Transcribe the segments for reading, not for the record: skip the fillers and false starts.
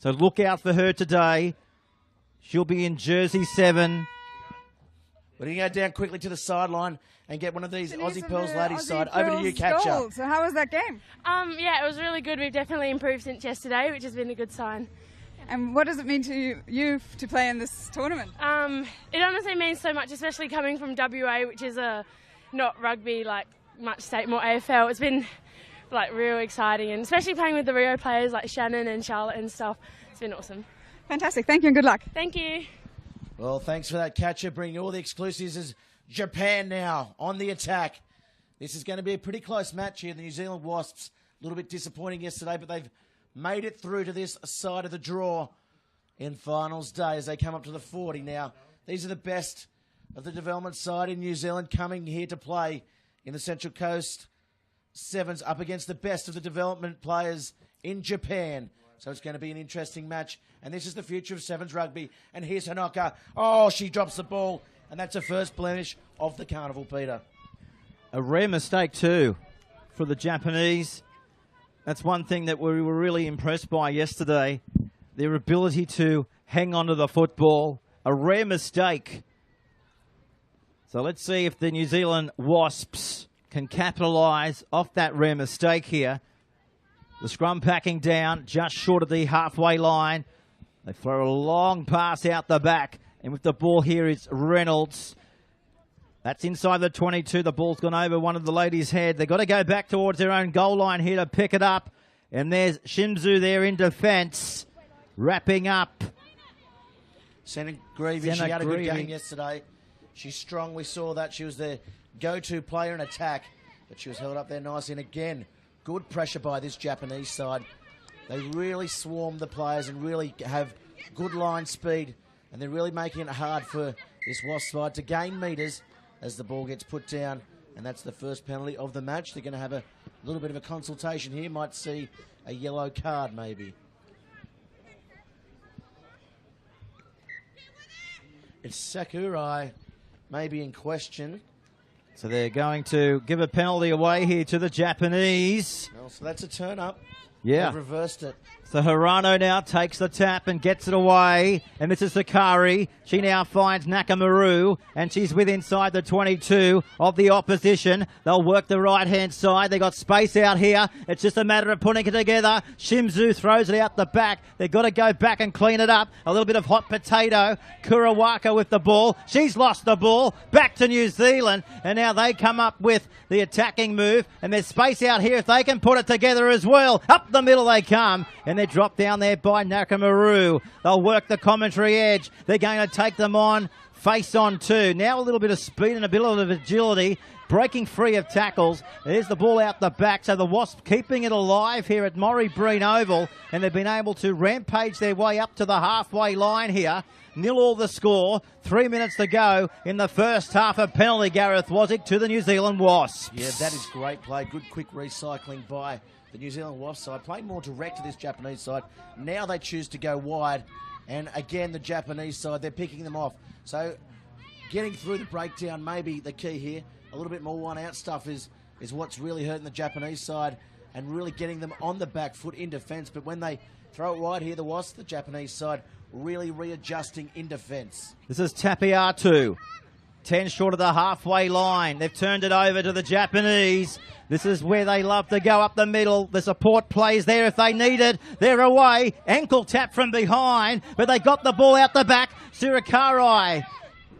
So look out for her today. She'll be in jersey 7. We're going to go down quickly to the sideline and get one of these Denise Aussie Pearls ladies Aussie side. Over to you, Pearls Catcher. goal. So how was that game? Yeah, it was really good. We've definitely improved since yesterday, which has been a good sign. And what does it mean to you to play in this tournament? It honestly means so much, especially coming from WA, which is not rugby like much state, more AFL. It's been like real exciting, and especially playing with the Rio players like Shannon and Charlotte and stuff. It's been awesome. Fantastic. Thank you and good luck. Thank you. Well, thanks for that, Catcher. Bringing all the exclusives as Japan now on the attack. This is going to be a pretty close match here. The New Zealand Wasps, a little bit disappointing yesterday, but they've made it through to this side of the draw in finals day as they come up to the 40 now. These are the best of the development side in New Zealand coming here to play in the Central Coast Sevens up against the best of the development players in Japan. So it's going to be an interesting match. And this is the future of Sevens rugby. And here's Hanoka. Oh, she drops the ball. And that's her first blemish of the carnival, Peter. A rare mistake too for the Japanese. That's one thing that we were really impressed by yesterday. Their ability to hang on to the football. A rare mistake. So let's see if the New Zealand Wasps can capitalise off that rare mistake here. The scrum packing down just short of the halfway line. They throw a long pass out the back. And with the ball here is Reynolds. That's inside the 22. The ball's gone over one of the ladies' head. They've got to go back towards their own goal line here to pick it up. And there's Shimzu there in defence. Wrapping up. Senna Greavy, she had a good game yesterday. She's strong. We saw that. She was the go-to player in attack. But she was held up there nicely. And again, good pressure by this Japanese side. They really swarm the players and really have good line speed. And they're really making it hard for this Wasp side to gain metres as the ball gets put down. And that's the first penalty of the match. They're going to have a little bit of a consultation here. Might see a yellow card maybe. It's Sakurai maybe in question. So they're going to give a penalty away here to the Japanese. Well, so that's a turn up. Yeah. They've reversed it. So Hirano now takes the tap and gets it away. And this is Sakari. She now finds Nakamaru. And she's with inside the 22 of the opposition. They'll work the right-hand side. They got space out here. It's just a matter of putting it together. Shimzu throws it out the back. They've got to go back and clean it up. A little bit of hot potato. Kurawaka with the ball. She's lost the ball. Back to New Zealand. And now they come up with the attacking move. And there's space out here if they can put it together as well. Up the middle they come. And they're dropped down there by Nakamaru. They'll work the commentary edge. They're going to take them on face on too. Now a little bit of speed and a bit of agility. Breaking free of tackles. There's the ball out the back. So the Wasps keeping it alive here at Maury Breen Oval. And they've been able to rampage their way up to the halfway line here. 0-all the score. 3 minutes to go in the first half. A penalty, Gareth Wozniak, to the New Zealand Wasps. Yeah, that is great play. Good quick recycling by the New Zealand Wasps side, playing more direct to this Japanese side. Now they choose to go wide. And again, the Japanese side, they're picking them off. So getting through the breakdown may be the key here. A little bit more one-out stuff is what's really hurting the Japanese side and really getting them on the back foot in defence. But when they throw it wide here, the Wasps, the Japanese side, really readjusting in defence. This is Tapiatu. 10 short of the halfway line. They've turned it over to the Japanese. This is where they love to go up the middle. The support plays there if they need it. They're away. Ankle tap from behind, but they got the ball out the back. Surikarai.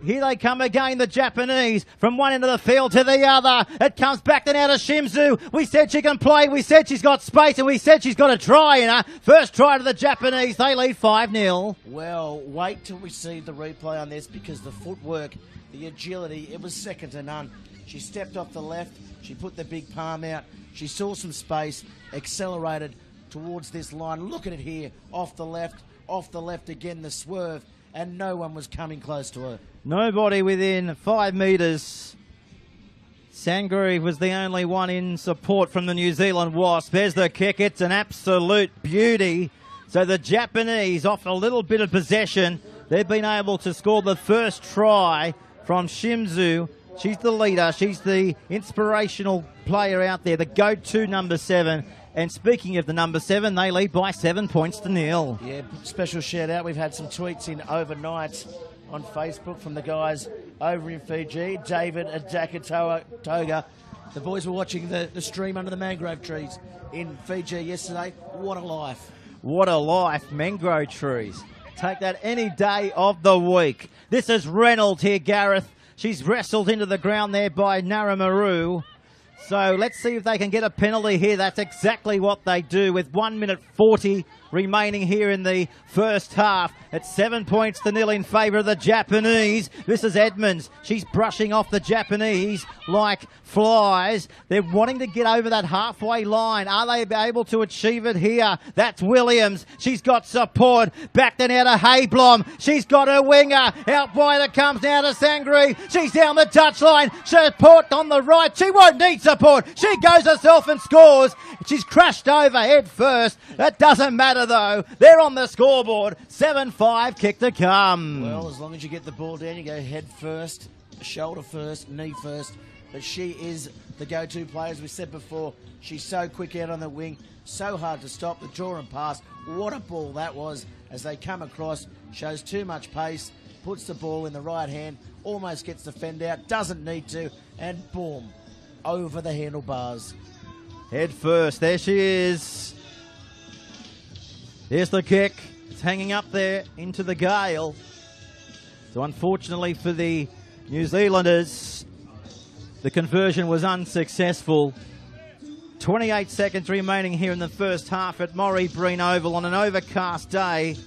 Here they come again, the Japanese, from one end of the field to the other. It comes back then out of Shimzu. We said she can play. We said she's got space, and we said she's got a try in her. First try to the Japanese. They lead 5-0. Well, wait till we see the replay on this because the footwork, the agility, it was second to none. She stepped off the left. She put the big palm out. She saw some space, accelerated towards this line. Look at it here, off the left again, the swerve, and no one was coming close to her. Nobody within 5 metres. Sangre was the only one in support from the New Zealand Wasp. There's the kick. It's an absolute beauty. So the Japanese off a little bit of possession. They've been able to score the first try from Shimzu. She's the leader. She's the inspirational player out there, the go-to number 7. And speaking of the number 7, they lead by 7 points to 0. Yeah, special shout out. We've had some tweets in overnight on Facebook from the guys over in Fiji. David Adakatoga. The boys were watching the stream under the mangrove trees in Fiji yesterday. What a life. What a life, mangrove trees. Take that any day of the week. This is Reynolds here, Gareth. She's wrestled into the ground there by Naramaru. So let's see if they can get a penalty here. That's exactly what they do with 1 minute 40 remaining here in the first half. It's 7 points to 0 in favour of the Japanese. This is Edmonds. She's brushing off the Japanese like flies. They're wanting to get over that halfway line. Are they able to achieve it here? That's Williams. She's got support. Back then out of Hayblom. She's got her winger. Out wide it comes now to Sangri. She's down the touchline. Support on the right. She won't need support. She goes herself and scores. She's crashed over head first. That doesn't matter though. They're on the scoreboard. 7-5 kick to come. Well, as long as you get the ball down, you go head first, shoulder first, knee first. But she is the go-to player, as we said before. She's so quick out on the wing, so hard to stop. The draw and pass, what a ball that was as they come across. Shows too much pace, puts the ball in the right hand, almost gets the fend out, doesn't need to, and boom, over the handlebars. Head first. There she is. Here's the kick. It's hanging up there into the gale. So unfortunately for the New Zealanders, the conversion was unsuccessful. 28 seconds remaining here in the first half at Morrie Breen Oval on an overcast day.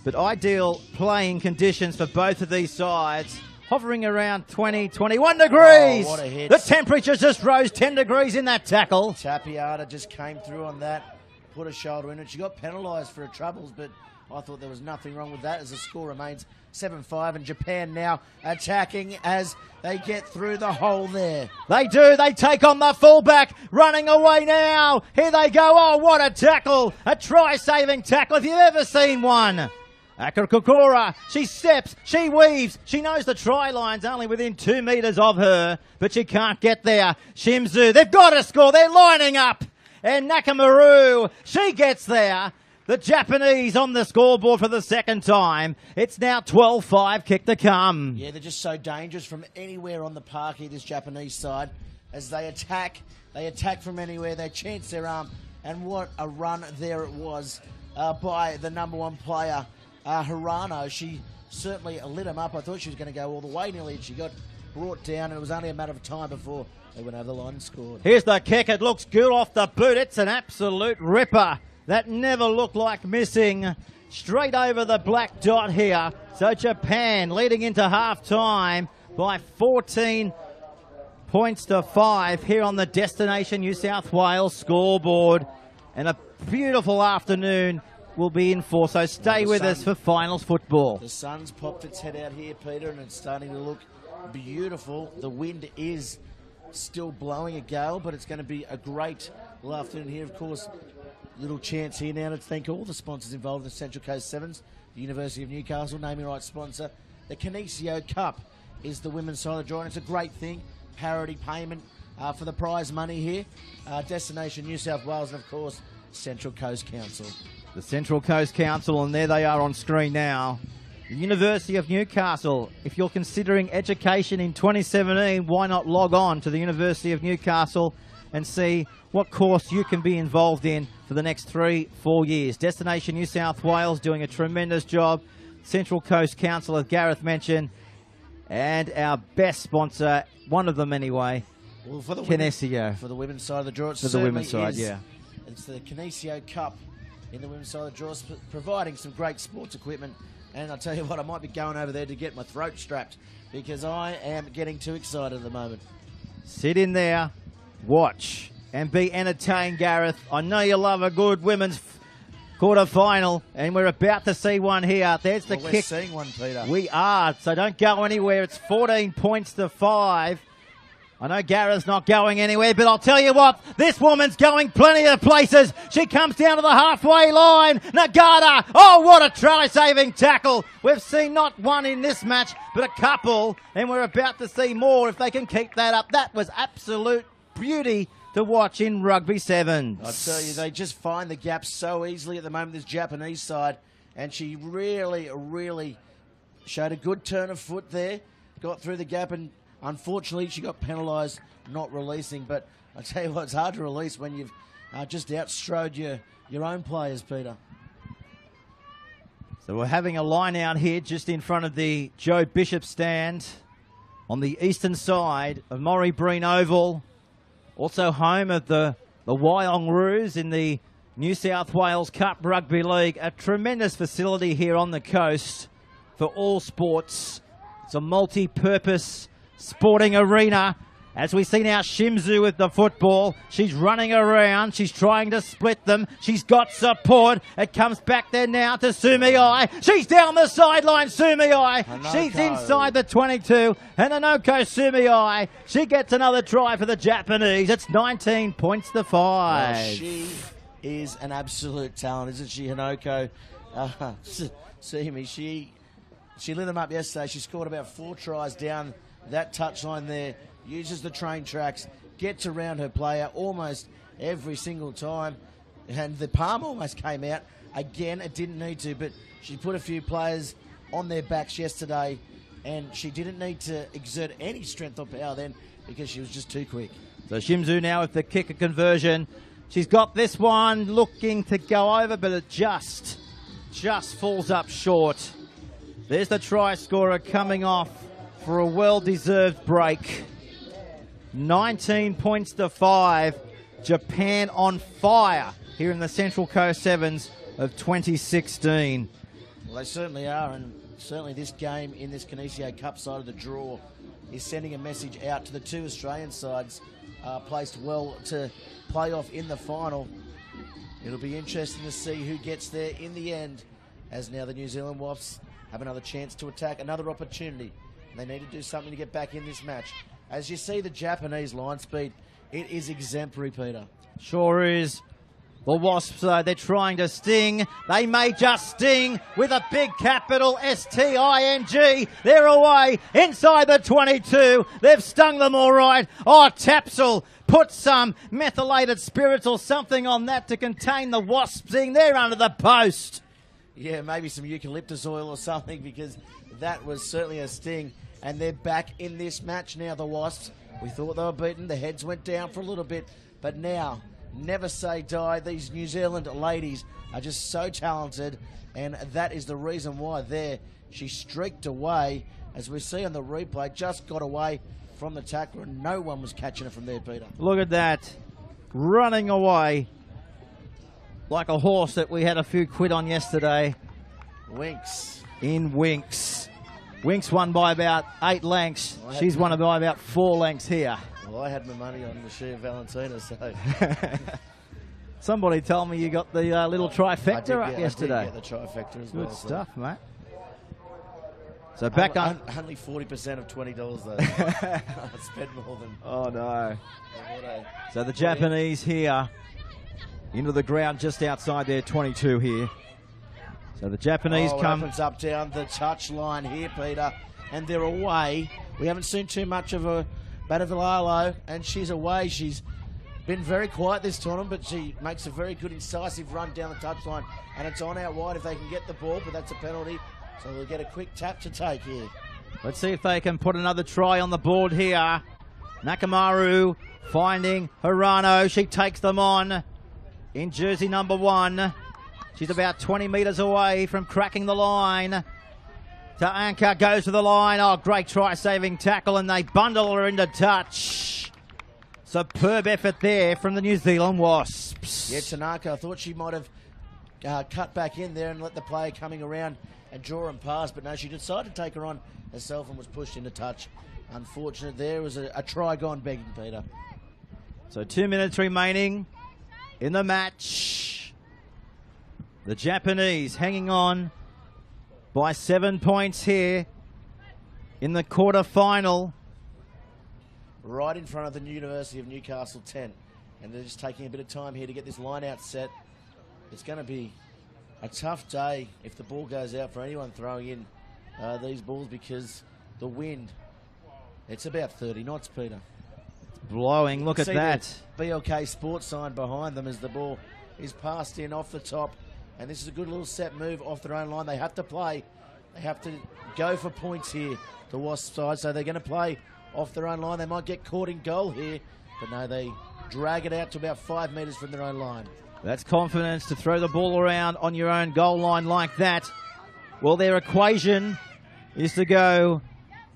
But ideal playing conditions for both of these sides. Hovering around 20, 21 degrees. Oh, what a hit. The temperature just rose 10 degrees in that tackle. Tapiata just came through on that, put a shoulder in it. She got penalised for her troubles, but I thought there was nothing wrong with that as the score remains 7-5, and Japan now attacking as they get through the hole there. They do. They take on the fullback. Running away now. Here they go. Oh, what a tackle. A try-saving tackle if you've ever seen one. Akakokora, she steps, she weaves, she knows the try line's only within 2 metres of her, but she can't get there. Shimzu, they've got to score, they're lining up. And Nakamaru, she gets there. The Japanese on the scoreboard for the second time. It's now 12-5 kick to come. Yeah, they're just so dangerous from anywhere on the park here, this Japanese side. As they attack from anywhere, they chance their arm. And what a run there it was by the number one player, Hirano. She certainly lit him up. I thought she was going to go all the way nearly, and she got brought down, and it was only a matter of time before they went over the line and scored. Here's the kick. It looks good off the boot. It's an absolute ripper. That never looked like missing. Straight over the black dot here. So Japan leading into half-time by 14 points to 5 here on the Destination New South Wales scoreboard. And a beautiful afternoon will be in for, so stay with us for finals football. The sun's popped its head out here, Peter, and it's starting to look beautiful. The wind is still blowing a gale, but it's going to be a great afternoon here. Of course, little chance here now to thank all the sponsors involved in the Central Coast Sevens. The University of Newcastle, naming rights sponsor. The Kinesio Cup is the women's side of the draw, and it's a great thing. Parity payment for the prize money here. Destination New South Wales, and of course, Central Coast Council. The Central Coast Council, and there they are on screen now. The University of Newcastle. If you're considering education in 2017, why not log on to the University of Newcastle and see what course you can be involved in for the next 3-4 years. Destination New South Wales doing a tremendous job. Central Coast Council, as Gareth mentioned, and our best sponsor, one of them anyway, well, for the Kinesio. For the women's side of the draw, for the women's side, yeah. It's the Kinesio Cup in the women's side of the draw, providing some great sports equipment. And I'll tell you what, I might be going over there to get my throat strapped because I am getting too excited at the moment. Sit in there, watch, and be entertained, Gareth. I know you love a good women's quarter-final, and we're about to see one here. There's the kick. We're seeing one, Peter. We are, so don't go anywhere. It's 14 points to 5. I know Gareth's not going anywhere, but I'll tell you what, this woman's going plenty of places. She comes down to the halfway line. Nagata, oh, what a try-saving tackle. We've seen not one in this match, but a couple, and we're about to see more if they can keep that up. That was absolute beauty to watch in Rugby Sevens. I tell you, they just find the gaps so easily at the moment, this Japanese side. And she really, really showed a good turn of foot there. Got through the gap, and unfortunately she got penalised not releasing. But I tell you what, it's hard to release when you've just outstrode your own players, Peter. So we're having a line out here just in front of the Joe Bishop stand on the eastern side of Maury Breen Oval. Also home of the Wyong-Roos in the New South Wales Cup Rugby League. A tremendous facility here on the coast for all sports. It's a multi-purpose sporting arena. As we see now, Shimzu with the football. She's running around. She's trying to split them. She's got support. It comes back there now to Sumiai. She's down the sideline, Sumiai. She's inside the 22. And Hanoko Sumiai. She gets another try for the Japanese. It's 19 points to 5. Well, she is an absolute talent, isn't she, Hanoko? See me, she lit them up yesterday. She scored about 4 tries down that touchline there. Uses the train tracks, gets around her player almost every single time. And the palm almost came out. Again, it didn't need to, but she put a few players on their backs yesterday, and she didn't need to exert any strength or power then because she was just too quick. So Shimzu now with the kicker conversion. She's got this one looking to go over, but it just falls up short. There's the try scorer coming off for a well-deserved break. 19 points to 5. Japan on fire here in the Central Coast Sevens of 2016. Well, they certainly are, and certainly this game in this Canisier Cup side of the draw is sending a message out to the 2 Australian sides placed well to play off in the final. It'll be interesting to see who gets there in the end, as now the New Zealand Wasps have another chance to attack, another opportunity. They need to do something to get back in this match. As you see the Japanese line speed, it is exemplary, Peter. Sure is. The Wasps, they're trying to sting. They may just sting with a big capital S-T-I-N-G. They're away inside the 22. They've stung them all right. Oh, Tapsel, put some methylated spirits or something on that to contain the wasp sting. They're under the post. Yeah, maybe some eucalyptus oil or something, because that was certainly a sting. And they're back in this match now, the Wasps. We thought they were beaten. The heads went down for a little bit. But now, never say die. These New Zealand ladies are just so talented. And that is the reason why there she streaked away. As we see on the replay, just got away from the tackler. And no one was catching her from there, Peter. Look at that. Running away like a horse that we had a few quid on yesterday. Winks. In Winks. Winks won by about 8 lengths. She's won by about 4 lengths here. Well, I had my money on the Shea Valentina, so... Somebody told me you got the little trifecta up yesterday. I did get the trifecta as well. Good stuff, mate. So back on... Only 40% of $20, though. I spent more than... Oh, no. So the Japanese here into the ground just outside their 22 here. So the Japanese come... opens up down the touch line here, Peter. And they're away. We haven't seen too much of a Batavilalo, and she's away. She's been very quiet this tournament, but she makes a very good incisive run down the touchline. And it's on out wide if they can get the ball, but that's a penalty. So they'll get a quick tap to take here. Let's see if they can put another try on the board here. Nakamaru finding Hirano. She takes them on in jersey number 1. She's about 20 metres away from cracking the line. Ta'anka goes to the line. Oh, great try-saving tackle, and they bundle her into touch. Superb effort there from the New Zealand Wasps. Yeah, Tanaka, I thought she might have cut back in there and let the player coming around and draw and pass, but no, she decided to take her on herself and was pushed into touch. Unfortunate there was a try gone begging, Peter. So 2 minutes remaining in the match. The Japanese hanging on by 7 points here in the quarter-final. Right in front of the University of Newcastle tent. And they're just taking a bit of time here to get this line out set. It's going to be a tough day if the ball goes out for anyone throwing in these balls, because the wind, it's about 30 knots, Peter. blowing. Look at See that. the BLK Sports sign behind them as the ball is passed in off the top. And this is a good little set move off their own line. They have to play. They have to go for points here, the Wasp side. So they're going to play off their own line. They might get caught in goal here. But no, they drag it out to about 5 metres from their own line. That's confidence to throw the ball around on your own goal line like that. Well, their equation is to go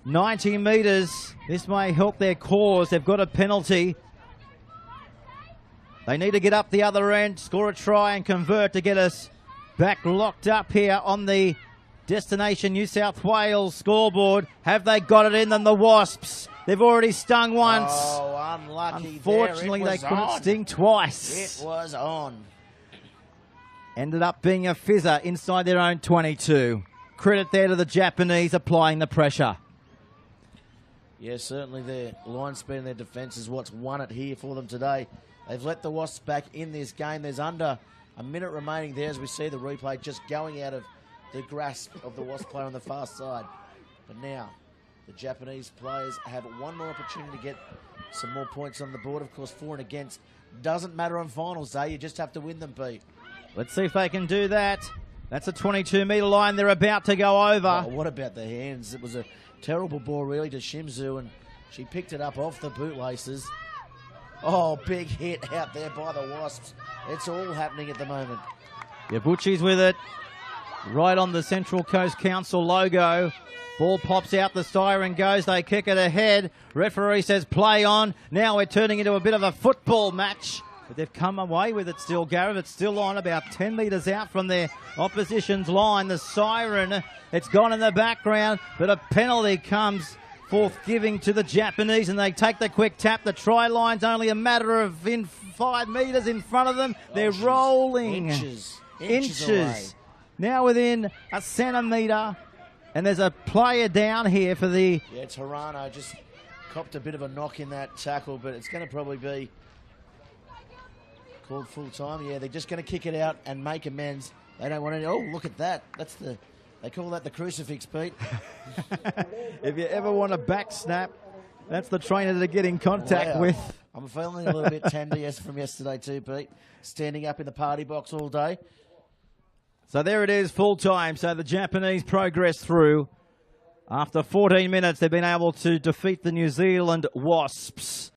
90 metres. This may help their cause. They've got a penalty. They need to get up the other end, score a try and convert to get us back locked up here on the Destination New South Wales scoreboard. Have they got it in them, the Wasps? They've already stung once. Oh, unlucky. Unfortunately, they couldn't sting twice. It was on. Ended up being a fizzer inside their own 22. Credit there to the Japanese applying the pressure. Yeah, certainly their line speed and their defence is what's won it here for them today. They've let the Wasps back in this game. There's under a minute remaining there as we see the replay just going out of the grasp of the Wasp player on the far side. But now the Japanese players have one more opportunity to get some more points on the board. Of course, for and against doesn't matter on finals day. You just have to win them, Pete. Let's see if they can do that. That's a 22-metre line they're about to go over. Oh, what about the hands? It was a terrible ball really to Shimzu, and she picked it up off the bootlaces. Oh, big hit out there by the Wasps. It's all happening at the moment. Yabuchi's with it. Right on the Central Coast Council logo. Ball pops out, the siren goes, they kick it ahead. Referee says play on. Now we're turning into a bit of a football match. But they've come away with it still, Gareth. It's still on about 10 metres out from their opposition's line. The siren, it's gone in the background, but a penalty comes forth giving to the Japanese, and they take the quick tap. The try line's only a matter of 5 metres in front of them. They're rolling. Inches away. Now within a centimetre, and there's a player down here for the... Yeah, Toronto just copped a bit of a knock in that tackle, but it's going to probably be called full time. Yeah, they're just going to kick it out and make amends. They don't want any... Oh, look at that. That's the... They call that the crucifix, Pete. If you ever want a back snap, that's the trainer to get in contact with. I'm feeling a little bit tender from yesterday too, Pete. Standing up in the party box all day. So there it is, full time. So the Japanese progress through. After 14 minutes, they've been able to defeat the New Zealand Wasps.